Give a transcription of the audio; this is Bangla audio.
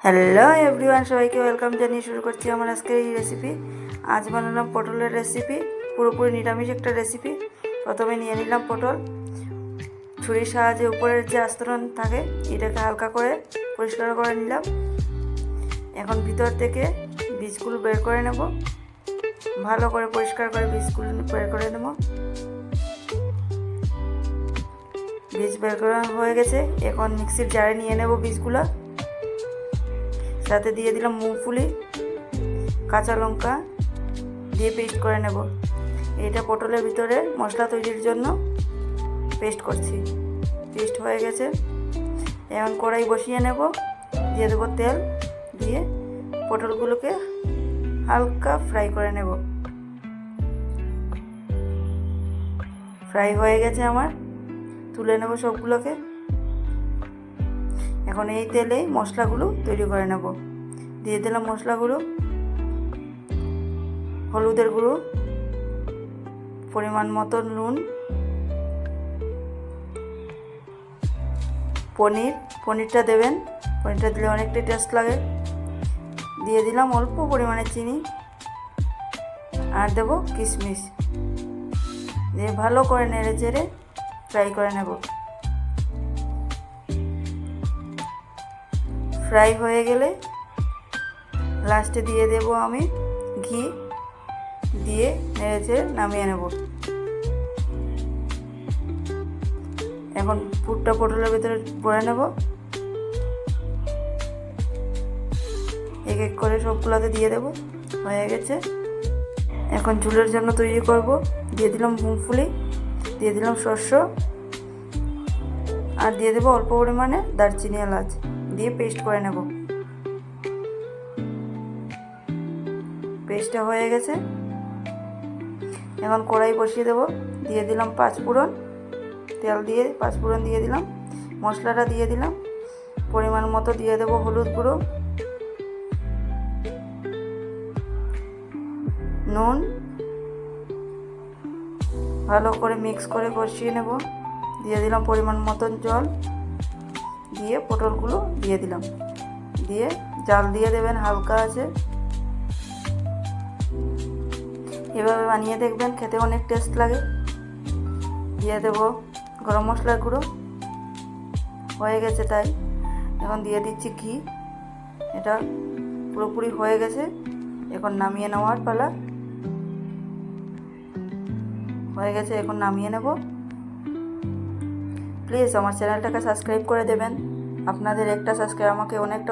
হ্যালো এভরিওয়ান, সবাইকে ওয়েলকাম জানিয়ে শুরু করছি আমার আজকের এই রেসিপি। আজ বানালাম পটলের রেসিপি, পুরোপুরি নিরামিষ একটা রেসিপি। প্রথমে নিয়ে নিলাম পটল, ছুরির সাহায্যে উপরের যে আস্তরণ থাকে এটাকে হালকা করে পরিষ্কার করে নিলাম। এখন ভিতর থেকে বীজগুলো বের করে নেব, ভালো করে পরিষ্কার করে বীজগুলো বের করে নেব। বীজ বের করা হয়ে গেছে, এখন মিক্সির জারে নিয়ে নেব বীজগুলো। সাথে দিয়ে দিলাম মুগফুলি, কাঁচা লঙ্কা দিয়ে পেস্ট করে নেব। এটা পটলের ভিতরে মশলা তৈরির জন্য পেস্ট করছি। পেস্ট হয়ে গেছে, এখন কড়াই বসিয়ে নেব, দিয়ে দেবো তেল, দিয়ে পটলগুলোকে হালকা ফ্রাই করে নেব। ফ্রাই হয়ে গেছে আমার, তুলে নেব সবগুলোকে। এখন এই তেলেই মশলাগুলো তৈরি করে নেব। দিয়ে দিলাম মশলাগুলো, হলুদের গুঁড়ো, পরিমাণ মতো নুন, পনিরটা দেবেন, পনিরটা দিলে অনেকটাই টেস্ট লাগে। দিয়ে দিলাম অল্প পরিমাণে চিনি, আর দেবো কিশমিশ, দিয়ে ভালো করে নেড়ে চেড়ে ফ্রাই করে নেব। ফ্রাই হয়ে গেলে লাস্টে দিয়ে দেব আমি ঘি, দিয়ে নেড়ে চেড়ে নামিয়ে নেব। এখন পুরটা পটলের ভিতরে ভরে নেব, এক এক করে সবগুলোতে দিয়ে দেব। হয়ে গেছে, এখন ঝোলের জন্য তৈরি করব। দিয়ে দিলাম মুগফুলি, দিয়ে দিলাম শস্য, আর দিয়ে দেবো অল্প পরিমাণে দারচিনি এলাচ, দিয়ে পেস্ট করে নেব। পেস্টটা হয়ে গেছে, এখন কড়াই বসিয়ে দেব। দিয়ে দিলাম পাঁচফোড়ন, তেল দিয়ে পাঁচফোড়ন দিয়ে দিলাম, মশলাটা দিয়ে দিলাম, পরিমাণ মতো দিয়ে দেবো হলুদ গুঁড়ো, নুন, ভালো করে মিক্স করে কষিয়ে নেব। দিয়ে দিলাম পরিমাণ মতন জল, দিয়ে পটলগুলো দিয়ে দিলাম, দিয়ে জাল দিয়ে দেবেন হালকা আছে। এভাবে বানিয়ে দেখবেন, খেতে অনেক টেস্ট লাগে। দিয়ে দেব গরম মশলার গুঁড়ো, হয়ে গেছে তাই। এখন দিয়ে দিচ্ছি ঘি, এটা পুরোপুরি হয়ে গেছে। এখন নামিয়ে নেওয়ার পালা। হয়ে গেছে, এখন নামিয়ে নেব। প্লিজ আমার চ্যানেলটাকে সাবস্ক্রাইব করে দেবেন, আপনাদের একটা সাবস্ক্রাইব আমাকে অনেকটা